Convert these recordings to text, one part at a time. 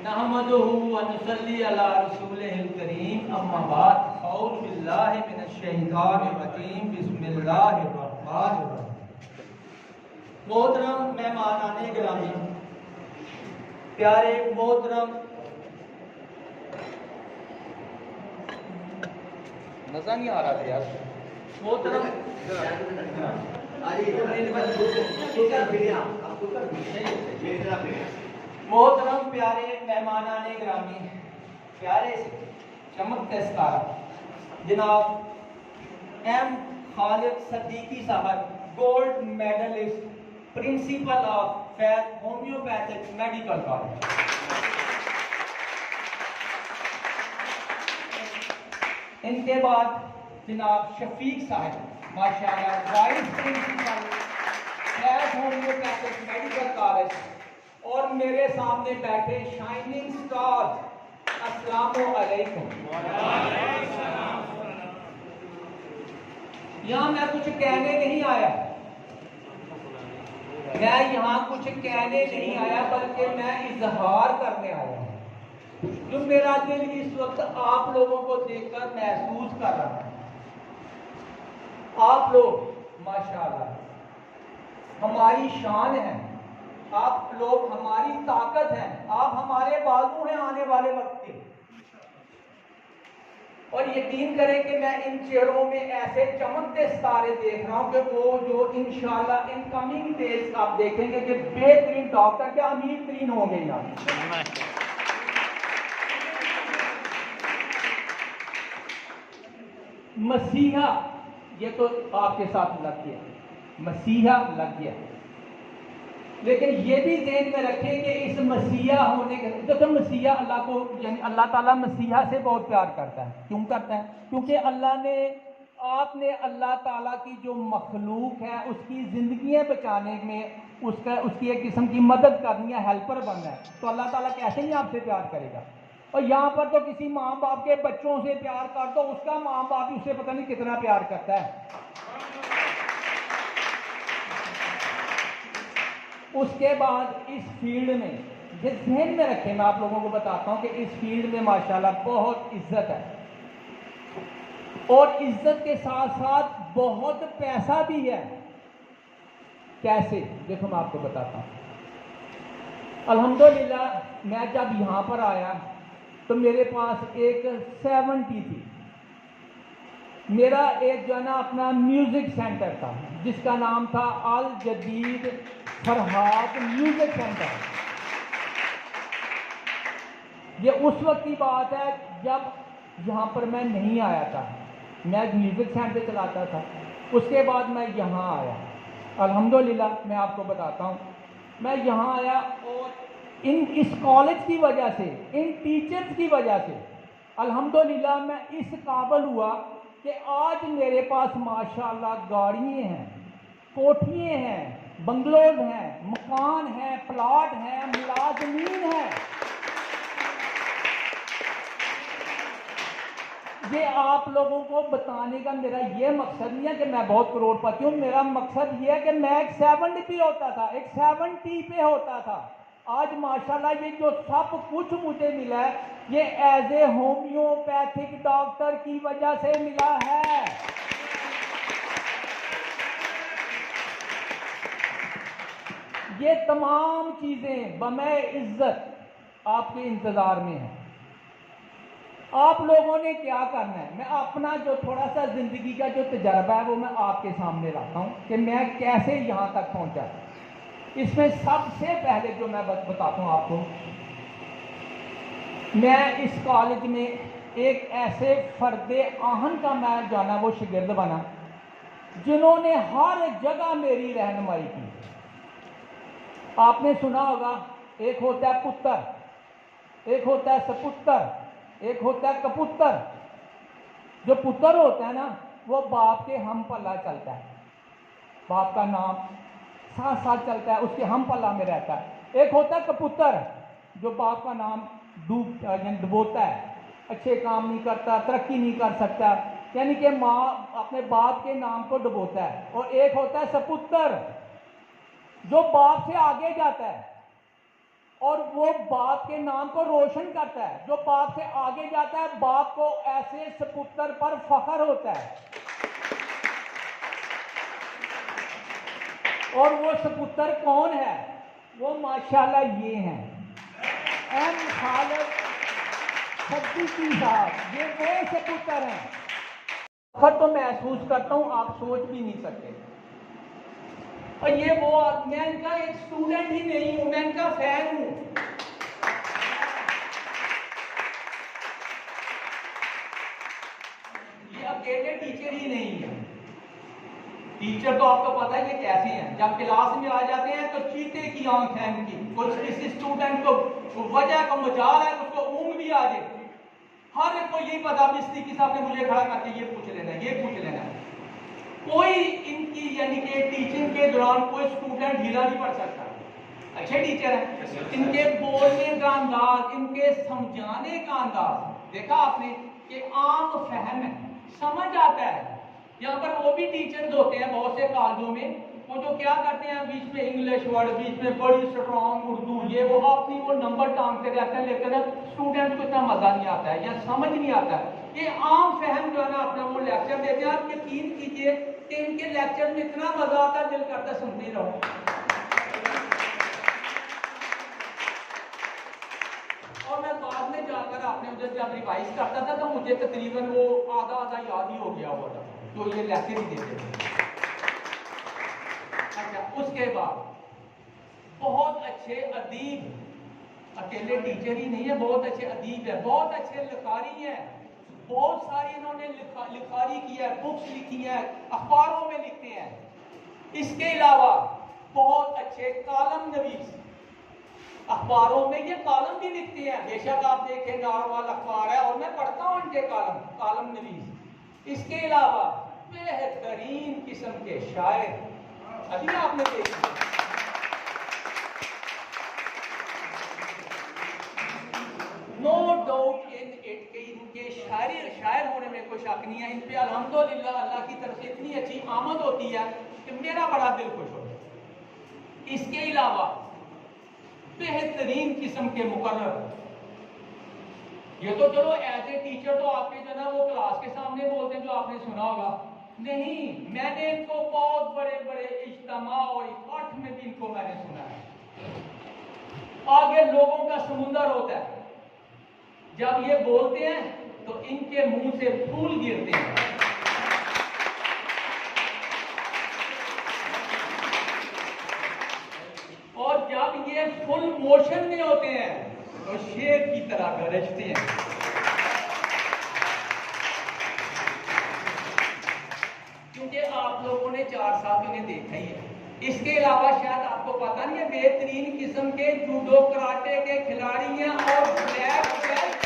नहमदुहु व नुसल्ली अला रसूलिहिल करीम अम्मा बाद औज़ु बिल्लाहि मिनश शैतानिर रजीम बिस्मिल्लाहिर रहमानिर रहीम। मोहतरम मेहमानाने गिरामी, प्यारे मोहतरम मजा नहीं आ रहा था यार। मोहतरम मोहतरम प्यारे मेहमानाने गिरामी, प्यारे चमकते सितारा जनाब एम खालिद सदीकी साहब, gold medallist, principal of Faiz homoeopathic medical college. इनके बाद जनाब शफीक साहब, माशाल्लाह vice principal Faiz homoeopathic medical college. और मेरे सामने बैठे शाइनिंग स्टार, अस्सलामु अलैकुम। यहाँ मैं कुछ कहने नहीं आया, मैं यहाँ कुछ कहने नहीं आया, बल्कि मैं इजहार करने आया हूँ जो मेरा दिल इस वक्त आप लोगों को देखकर महसूस कर रहा है। आप लोग माशाल्लाह हमारी शान है, आप लोग हमारी ताकत हैं, आप हमारे बाजू हैं आने वाले वक्त के। और यकीन करें कि मैं इन चेहरों में ऐसे चमकते सितारे देख रहा हूं कि वो जो इंशाल्लाह इन कमिंग डेज आप देखेंगे कि बेहतरीन डॉक्टर क्या अमीर तरीन होंगे यहाँ। मसीहा ये तो आपके साथ लग गया, मसीहा लग गया, लेकिन ये भी ज़हन में रखें कि इस मसीहा होने के तो मसीहा अल्लाह को यानी अल्लाह ताला मसीहा से बहुत प्यार करता है। क्यों करता है? क्योंकि अल्लाह ने आपने अल्लाह ताला की जो मखलूक है उसकी ज़िंदगियाँ बचाने में उसकी एक किस्म की मदद करनी है, हेल्पर बनना है, तो अल्लाह ताला कैसे नहीं आपसे प्यार करेगा। और यहाँ पर तो किसी माँ बाप के बच्चों से प्यार कर दो, उसका माँ बाप उससे पता नहीं कितना प्यार करता है। उसके बाद इस फील्ड में ये ध्यान में रखें, मैं आप लोगों को बताता हूं कि इस फील्ड में माशाल्लाह बहुत इज्जत है, और इज्जत के साथ साथ बहुत पैसा भी है। कैसे? देखो मैं आपको बताता हूं। अल्हम्दुलिल्लाह मैं जब यहां पर आया तो मेरे पास एक 70 थी। मेरा एक जो है ना अपना म्यूजिक सेंटर था जिसका नाम था अल जदीद फरहाद म्यूजिक सेंटर। ये उस वक्त की बात है जब यहाँ पर मैं नहीं आया था, मैं म्यूजिक सेंटर चलाता था। उसके बाद मैं यहाँ आया, अल्हम्दुलिल्लाह मैं आपको बताता हूँ, मैं यहाँ आया और इस कॉलेज की वजह से, इन टीचर्स की वजह से अल्हम्दुलिल्लाह मैं इस काबिल हुआ कि आज मेरे पास माशाल्लाह गाड़ियाँ हैं, कोठियाँ हैं, बंगलोज हैं, मकान हैं, प्लाट हैं, मुलाजमीन हैं। ये आप लोगों को बताने का मेरा ये मकसद नहीं है कि मैं बहुत करोड़पति हूँ। मेरा मकसद ये है कि मैं एक 70 पे होता था, एक 70 पे होता था। आज माशाल्लाह ये जो सब कुछ मुझे मिला है ये एज ए होम्योपैथिक डॉक्टर की वजह से मिला है। ये तमाम चीजें बमे इज्जत आपके इंतजार में है। आप लोगों ने क्या करना है, मैं अपना जो थोड़ा सा जिंदगी का जो तजर्बा है वो मैं आपके सामने लाता हूं कि मैं कैसे यहां तक पहुंचा। इसमें सबसे पहले जो मैं बताता हूं आपको, मैं इस कॉलेज में एक ऐसे फर्दे आहन का मैं जाना वो शागिर्द बना जिन्होंने हर जगह मेरी रहनुमाई की। आपने सुना होगा, एक होता है पुत्र, एक होता है सपुत्र, एक होता है कपुत्र। जो पुत्र होता है ना वो बाप के हम पल्ला चलता है, बाप का नाम साथ साथ चलता है, उसके हम पल्ला में रहता है। एक होता है कपुत्र जो बाप का नाम डुबोता है, अच्छे काम नहीं करता, तरक्की नहीं कर सकता, यानी कि माँ अपने बाप के नाम को डुबोता है। और एक होता है सपुत्र जो बाप से आगे जाता है और वो बाप के नाम को रोशन करता है। जो बाप से आगे जाता है, बाप को ऐसे सपुत्र पर फख्र होता है। और वो सपुत्र कौन है? वो माशाल्लाह ये हैं, एम खालिद सिद्दीकी साहब। ये वो सपुत्र हैं। फख्र तो महसूस करता हूं, आप सोच भी नहीं सकते। और ये वो, मैं इनका एक स्टूडेंट ही नहीं हूं, मैं इनका फैन हूं। ये अकेले टीचर ही नहीं है। टीचर तो आपको पता है कि कैसे हैं, जब क्लास में आ जाते हैं तो चीते की आंख है इनकी। कुछ किसी स्टूडेंट को वजह का मजाल है, उसको ऊँग भी आ जाए, हर एक को यही पता बिस्ती की साहब ने मुझे खड़ा करके ये पूछ लेना, ये पूछ लेना। कोई इनकी यानी कि टीचिंग के दौरान कोई स्टूडेंट ढीला नहीं पड़ सकता। अच्छे टीचर हैं। इनके बोलने का अंदाज, इनके समझाने का अंदाज देखा आपने कि आम फहम है, समझ आता है। यहाँ पर वो भी टीचर्स होते हैं बहुत से कॉलेजों में, वो जो क्या करते हैं, बीच में इंग्लिश वर्ड, बीच में बड़ी स्ट्रॉन्ग उर्दू, ये वो अपनी वो नंबर टांगते रहते हैं, लेकिन स्टूडेंट्स को इतना मजा नहीं आता है या समझ नहीं आता है। ये आम फहम जो है ना अपना वो लेक्चर देते हैं। आप यकीन कीजिए कि इनके लेक्चर में इतना मजा आता है, दिल करता सुनते रहो। और मैं बाद में जाकर आपने उधर जब रिवाइज करता था तो मुझे तकरीबन वो आधा आधा याद ही हो गया हुआ था, तो ये लेक्चर ही देते थे। अच्छा, उसके बाद बहुत अच्छे अदीब, अकेले टीचर ही नहीं है, बहुत अच्छे अदीब है, बहुत अच्छे लिखारी हैं। बहुत सारी इन्होंने लिखारी की है, बुक्स लिखी है, अखबारों में लिखते हैं। इसके अलावा बहुत अच्छे कालम नवीस, अखबारों में ये कालम भी लिखते हैं। बेशक आप देखें नारवाल अखबार है और मैं पढ़ता हूँ इनके कालम नवीस। इसके अलावा बेहतरीन किस्म के शायर अभी आपने देखे, नो डाउट इन इट के इनके शायर होने में कोई शक नहीं है। इन पे अल्हम्दुलिल्लाह अल्लाह की तरफ से इतनी अच्छी आमद होती है कि मेरा बड़ा दिल खुश होता है। इसके अलावा बेहतरीन किस्म के मुकर्रर, ये तो चलो एज ए टीचर तो आपके जो ना वो क्लास के सामने बोलते हैं, जो आपने सुना होगा। नहीं, मैंने इनको बहुत बड़े बड़े इज्तिमा और इकट्ठ में भी इनको मैंने सुना है। आगे लोगों का समुंदर होता है, जब ये बोलते हैं तो इनके मुंह से फूल गिरते हैं। और जब ये फुल मोशन में होते हैं तो शेर की तरह गरजते हैं। क्योंकि आप लोगों ने 4 साल में देखा ही है। इसके अलावा शायद आपको पता नहीं है, बेहतरीन किस्म के जूडो कराटे के खिलाड़ी हैं और ब्लैक बेल्ट,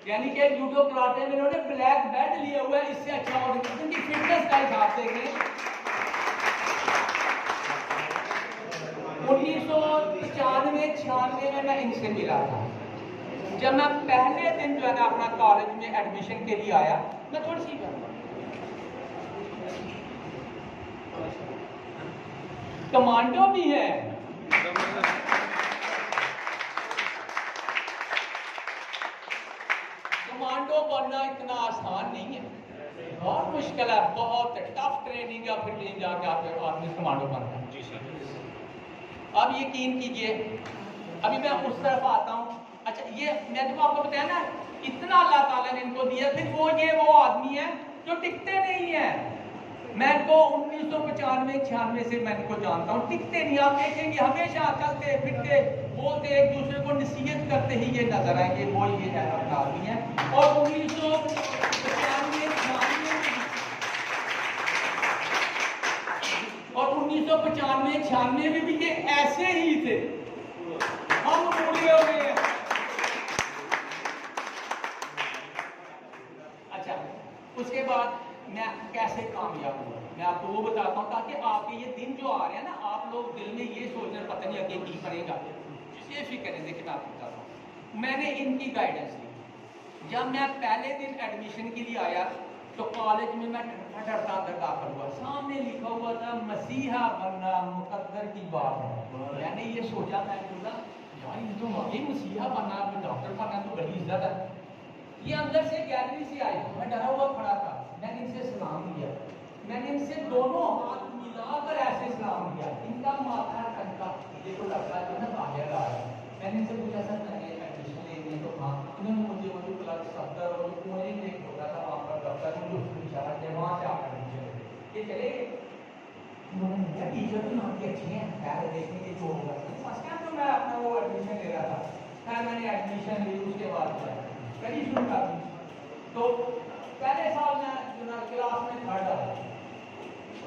यानी कि जूडो कराटे में इन्होंने ब्लैक बेल्ट लिया हुआ है। इससे अच्छा और उनकी फिटनेस का हिसाब देखें। 1995-96 में मैं इनसे मिला था। जब मैं पहले दिन जो है ना अपना कॉलेज में एडमिशन के लिए आया, मैं थोड़ी सी कमांडो भी है। कमांडो बनना इतना आसान नहीं है, बहुत मुश्किल है, बहुत टफ ट्रेनिंग है, फिर ट्रेन जाके आपके आदमी कमांडो बनता है। जी सर। अब यकीन कीजिए, अभी मैं उस तरफ आता हूँ। अच्छा, ये मैं जब आपको बताया ना इतना अल्लाह ताला ने इनको दिया, फिर वो आदमी है जो टिकते नहीं है। मैं इनको 1995-96 से मैं इनको जानता हूँ, टिकते नहीं। आप देखेंगे हमेशा चलते फिरते बोलते एक दूसरे को नसीहत करते ही ये नजर आएंगे, वो ये है अपना आदमी है। और 1995-96 में भी ये ऐसे ही थे। हम पूरे हो गए हैं। अच्छा, उसके बाद मैं कैसे कामयाब हुआ मैं आपको वो बताता हूँ, ताकि आपके ये दिन जो आ रहे हैं ना, आप लोग दिल में ये सोच रहे पता नहीं आगे की करेगा, ये फिक्र है। देखिए मैं आपको बताता हूँ, मैंने इनकी गाइडेंस ली। जब मैं पहले दिन एडमिशन के लिए आया तो कॉलेज में मैं डरता अंदर दाखिल हुआ, सामने लिखा हुआ था मसीहा बनना मुकद्दर की बात है। मैंने ये सोचा, मैं बोला यार ये तो वाकई मसीहा बनना, डॉक्टर बनना तो बड़ी इज्जत है। ये अंदर से गैलरी से आई, मैं डरा हुआ खड़ा था। मैंने इनसे सलाम किया, मैंने इनसे दोनों हाथ मिलाकर ऐसे सलाम किया। इनका माथा टंका, ये तो लगता है ना बाहर आ रहा है। मैंने इनसे पूछा सर मैंने एडमिशन लेनी है, तो हाँ। उन्होंने मुझे वो जो क्लास 70 और कोई एक होता था वहाँ पर डॉक्टर ने मुझे उसको इशारा किया वहाँ से आकर एडमिशन ये चले गए। उन्होंने मुझे टीचर तो नाम की अच्छी हैं, पहले देखने के जो होगा फर्स्ट टाइम तो मैं अपना वो एडमिशन ले रहा था। खैर मैंने एडमिशन ली, उसके बाद स्टडी शुरू कर दी। तो पहले साल में जो ना क्लास में थर्ड आया,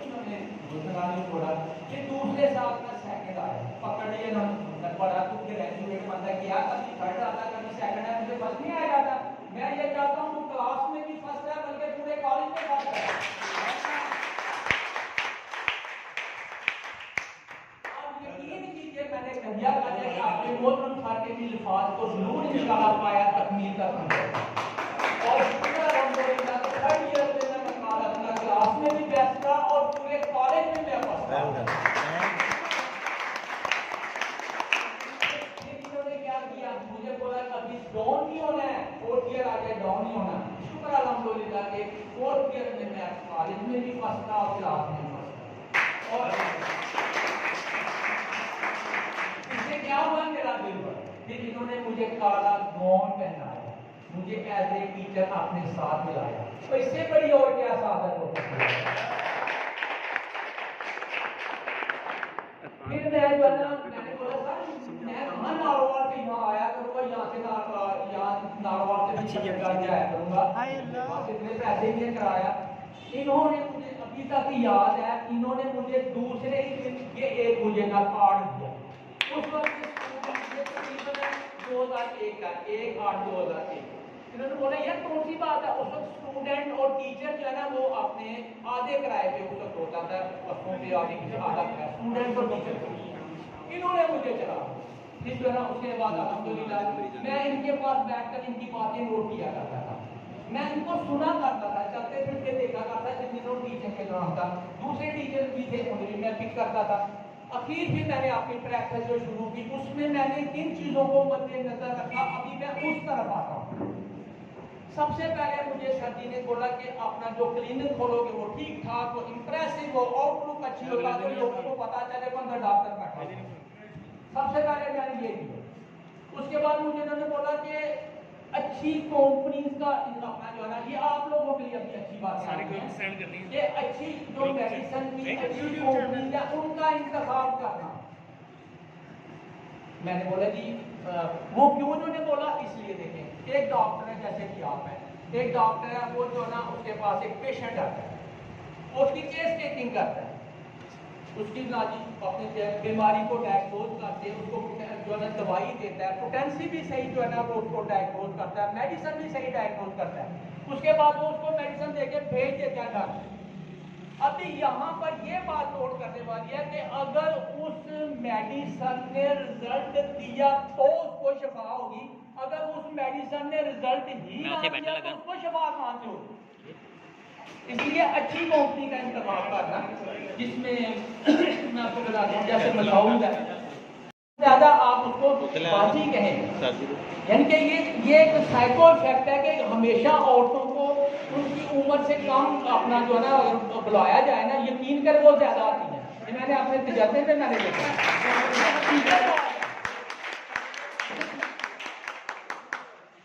उन्होंने दूसरा नहीं छोड़ा। ये दूसरे साल में सेकंड आया, पकड़ लिया ना बड़ा तो ग्रेजुएट बंदा किया, कभी थर्ड आता कभी सेकंड है, मुझे फर्स्ट नहीं आया था। मैं ये चाहता हूँ तो क्लास में भी फर्स्ट है बल्कि पूरे कॉलेज में फर्स्ट है। अब यकीन कीजिए मैंने कहिया कि आपके मोहतरम सर के भी अल्फाज को जरूर इंशाअल्लाह पाया तकमील कर और थर्ड ईयर में मैं अपना क्लास में भी बेस्ट था और पूरे कॉलेज में मैं फर्स्ट था। इन्होंने क्या किया, मुझे बोला कभी डाउन नहीं होना है, फोर्थ ईयर आ गया डाउन नहीं होना। शुक्र अल्हम्दुलिल्लाह के फोर्थ ईयर में मैं कॉलेज में भी फर्स्ट था और क्लास में भी फर्स्ट था। और इससे क्या हुआ मेरा दिल पर, फिर इन्होंने मुझे काला गाउन पहनाया, मुझे एज ए टीचर अपने साथ मिलाया। तो इससे बड़ी और क्या साधन हो सकती है। फिर मैं जो है ना मैंने बोला सर मैं कहाँ नारवाल से यहाँ आया करूँगा, यहाँ से नारवाल से भी जाया करूँगा, इतने पैसे भी कराया। इन्होंने मुझे अभी तक याद है, इन्होंने मुझे दूसरे ही दिन ये एक मुझे ना कार्ड दिया। उस वक्त 2001 का 1/8/2001 इन्होंने बोला यार कौन सी बात है। उस वक्त स्टूडेंट और टीचर जो है ना वो अपने आधे किराए पे उस वक्त होता था, बसों पे आधे की आधा किराया स्टूडेंट और टीचर। इन्होंने मुझे चला फिर जो है ना उसके बाद अल्हम्दुलिल्लाह मैं इनके पास बैठकर इनकी बातें नोट किया करता था, मैं इनको सुना करता था, चलते फिरते देखा करता जिन दिनों टीचर के दौरान था। दूसरे टीचर भी थे उन्हें मैं पिक करता था। आखिर फिर मैंने अपनी प्रैक्टिस जो शुरू की उसमें मैंने किन चीज़ों को मद्देनजर रखा, अभी मैं उस तरफ आता हूँ। सबसे पहले मुझे सर जी ने बोला कि अपना जो क्लिनिक खोलोगे वो ठीक ठाक हो, इंप्रेसिव हो, आउटलुक अच्छी हो, ताकि लोगों को पता चले कौन सा डॉक्टर बैठा है। सबसे पहले मैंने ये किया। उसके बाद मुझे उन्होंने बोला कि अच्छी कंपनीज का अपना जो है ना ये आप लोगों के लिए भी अच्छी बात है, ये अच्छी जो मेडिसिन की अच्छी कंपनीज है उनका इंतखाब करना। मैंने बोला जी वो क्यों उन्होंने बोला, इसलिए देखें एक डॉक्टर है जैसे कि आप हैं, एक डॉक्टर है वो जो ना उसके पास एक पेशेंट आता है, उसकी केस टेकिंग करता है, उसकी नाजी अपनी बीमारी को डायग्नोज करते हैं, उसको जो है ना दवाई देता है, पोटेंसी भी सही जो है ना वो उसको डायग्नोज करता है, मेडिसिन भी सही डायग्नोज करता है, उसके बाद वो उसको मेडिसिन देके भेज देता है डॉक्टर। अभी यहाँ पर ये बात नोट करने वाली है कि अगर उस मेडिसिन ने रिजल्ट दिया तो उसको शफा होगी, अगर उस मेडिसिन ने रिजल्ट ही ना दिया तो उसको शफा कहाँ से होगी। इसलिए अच्छी कंपनी का इंतखाब करना जिसमें मैं आपको बता दूं जैसे मसाउद है ज्यादा आप उसको बाजी कहें, यानी कि ये एक साइको इफेक्ट है कि हमेशा औरतों को उनकी उम्र से कम अपना जो है ना बुलाया जाए ना, यकीन कर वो ज्यादा आती है। ये मैंने अपने तजर्बे में मैंने देखा।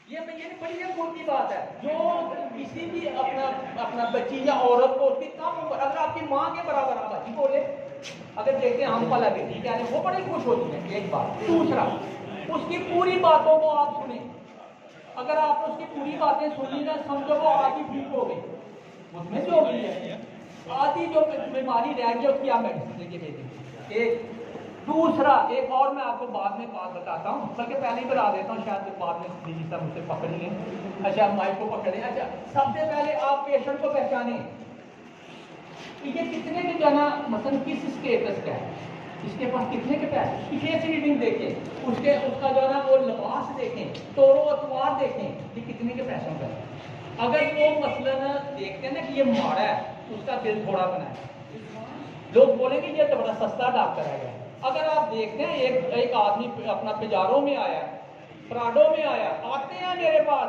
ये बड़ी गुण की बात है जो किसी भी अपना बच्ची या औरत को उसकी कम उम्र, अगर आपकी माँ के बराबर आप बच्ची बोले अगर देखते हैं हम पला बेटी क्या वो बड़ी खुश होती है, एक बात। दूसरा उसकी पूरी बातों को आप सुने, अगर आपने उसकी पूरी बातें सुनी ना समझो वो आधी ठीक हो गई, उसमें जो भी है आधी जो बीमारी रह गई उसकी आप मेडिसिन लेके भेजेंगे। एक दूसरा एक और मैं आपको बाद में बात बताता हूँ, बल्कि पहले ही बता देता हूँ, शायद बाद में दीदी साहब मुझसे पकड़ लें। अच्छा माइक को पकड़े। अच्छा सबसे पहले आप पेशेंट को पहचाने ये कितने भी जाना मसलन किस स्टेटस का है। इसके पास कितने के पैसे, उसकी फेस रीडिंग देखें, उसका जो है ना वो लिबास देखें, तोरो अतवार देखें कि कितने के पैसों का है। अगर वो मसलन देखते हैं ना कि ये माड़ा है, उसका दिल थोड़ा बना है, लोग बोलेंगे ये तो बड़ा सस्ता डॉक्टर है। अगर आप देखते हैं एक आदमी अपना पिजारो में आया, प्राडो में आया, आते हैं मेरे पास